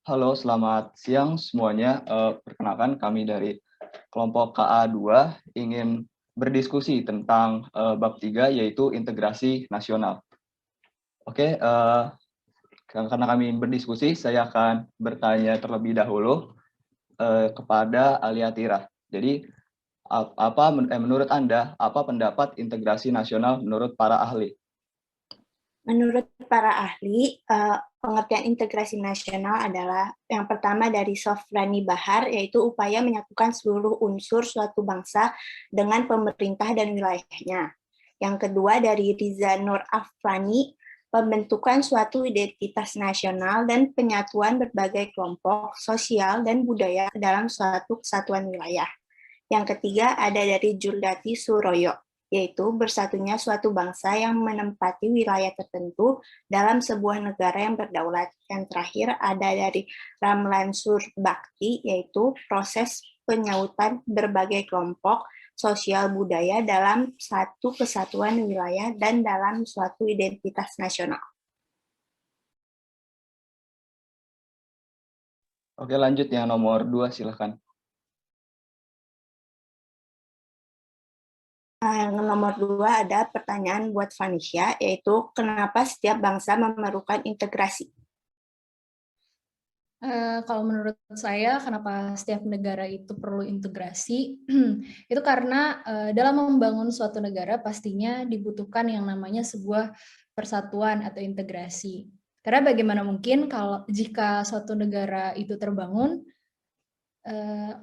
Halo, selamat siang semuanya. Perkenalkan kami dari kelompok KA2 ingin berdiskusi tentang bab 3 yaitu integrasi nasional. Oke, karena kami berdiskusi, saya akan bertanya terlebih dahulu kepada Aliatira. Jadi, menurut Anda, apa pendapat integrasi nasional menurut para ahli? Menurut para ahli, pengertian integrasi nasional adalah yang pertama dari Sofrani Bahar, yaitu upaya menyatukan seluruh unsur suatu bangsa dengan pemerintah dan wilayahnya. Yang kedua dari Riza Nur Afrani, pembentukan suatu identitas nasional dan penyatuan berbagai kelompok sosial dan budaya dalam suatu kesatuan wilayah. Yang ketiga ada dari Juldati Suroyo, yaitu bersatunya suatu bangsa yang menempati wilayah tertentu dalam sebuah negara yang berdaulat. Yang terakhir ada dari Ramlan Surbakti, yaitu proses penyautan berbagai kelompok sosial budaya dalam satu kesatuan wilayah dan dalam suatu identitas nasional. Oke, lanjut yang nomor 2, silakan. Yang nomor 2 ada pertanyaan buat Vanisha, yaitu kenapa setiap bangsa memerlukan integrasi? Kalau menurut saya, kenapa setiap negara itu perlu integrasi, itu karena dalam membangun suatu negara pastinya dibutuhkan yang namanya sebuah persatuan atau integrasi. Karena bagaimana mungkin kalau jika suatu negara itu terbangun,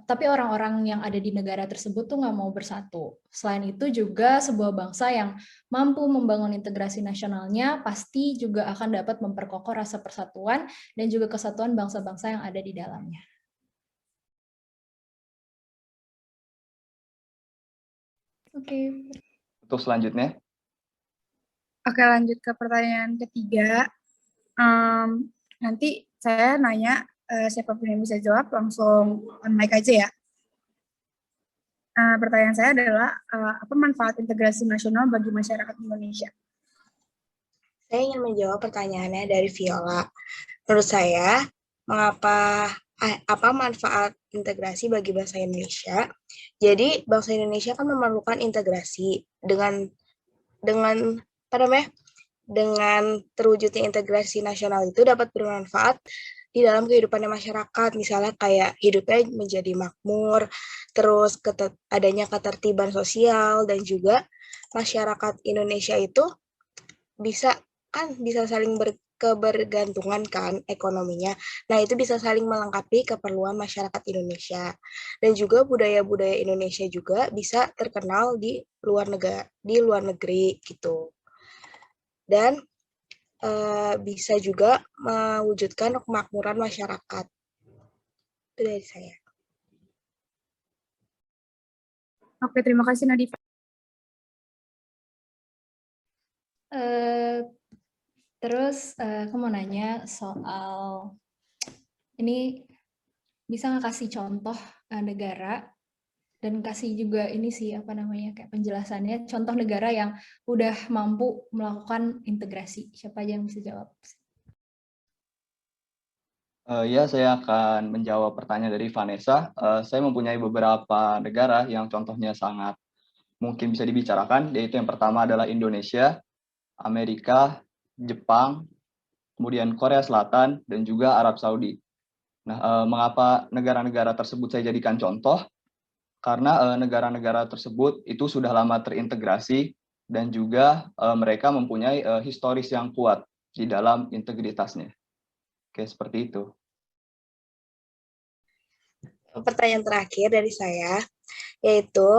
tapi orang-orang yang ada di negara tersebut tuh nggak mau bersatu. Selain itu juga sebuah bangsa yang mampu membangun integrasi nasionalnya pasti juga akan dapat memperkokoh rasa persatuan dan juga kesatuan bangsa-bangsa yang ada di dalamnya. Oke. Untuk selanjutnya. Oke, lanjut ke pertanyaan ketiga. Nanti saya nanya, siapapun yang bisa jawab langsung on mic aja ya. Pertanyaan saya adalah, apa manfaat integrasi nasional bagi masyarakat Indonesia? Saya ingin menjawab pertanyaannya dari Viola. Menurut saya, apa manfaat integrasi bagi bangsa Indonesia? Jadi, bangsa Indonesia kan memerlukan integrasi dengan dengan terwujudnya integrasi nasional itu dapat bermanfaat di dalam kehidupannya masyarakat, misalnya kayak hidupnya menjadi makmur, terus adanya ketertiban sosial, dan juga masyarakat Indonesia itu bisa saling kebergantungan kan ekonominya. Nah, itu bisa saling melengkapi keperluan masyarakat Indonesia. Dan juga budaya-budaya Indonesia juga bisa terkenal di luar negeri gitu. Dan bisa juga mewujudkan kemakmuran masyarakat. Itu dari saya. Oke, terima kasih Nadifa. Terus aku mau nanya soal ini, bisa nggak kasih contoh negara dan kasih juga ini sih kayak penjelasannya, contoh negara yang udah mampu melakukan integrasi. Siapa aja yang bisa jawab? Ya, saya akan menjawab pertanyaan dari Vanessa. Saya mempunyai beberapa negara yang contohnya sangat mungkin bisa dibicarakan, yaitu yang pertama adalah Indonesia, Amerika, Jepang, kemudian Korea Selatan, dan juga Arab Saudi. Nah, mengapa negara-negara tersebut saya jadikan contoh? Karena negara-negara tersebut itu sudah lama terintegrasi dan juga mereka mempunyai historis yang kuat di dalam integritasnya. Oke, seperti itu. Pertanyaan terakhir dari saya, yaitu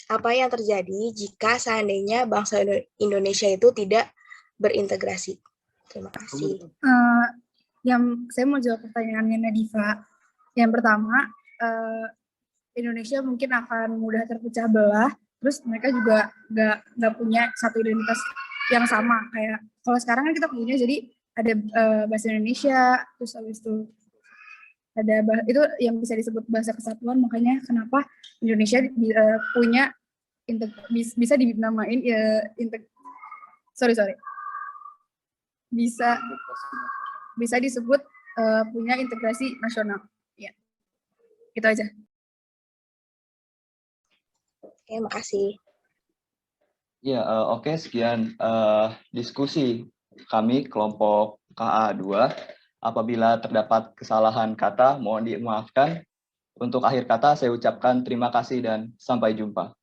apa yang terjadi jika seandainya bangsa Indonesia itu tidak berintegrasi? Terima kasih. Yang saya mau jawab pertanyaannya Nadifa. Yang pertama, Indonesia mungkin akan mudah terpecah belah, terus mereka juga nggak punya satu identitas yang sama. Kayak kalau sekarang kan kita punya, jadi ada bahasa Indonesia, terus habis itu ada itu yang bisa disebut bahasa kesatuan, makanya kenapa Indonesia punya bisa dinamain bisa bisa disebut punya integrasi nasional. Ya, itu aja. Oke, makasih. Ya, oke, sekian diskusi kami kelompok KA2. Apabila terdapat kesalahan kata, mohon dimaafkan. Untuk akhir kata, saya ucapkan terima kasih dan sampai jumpa.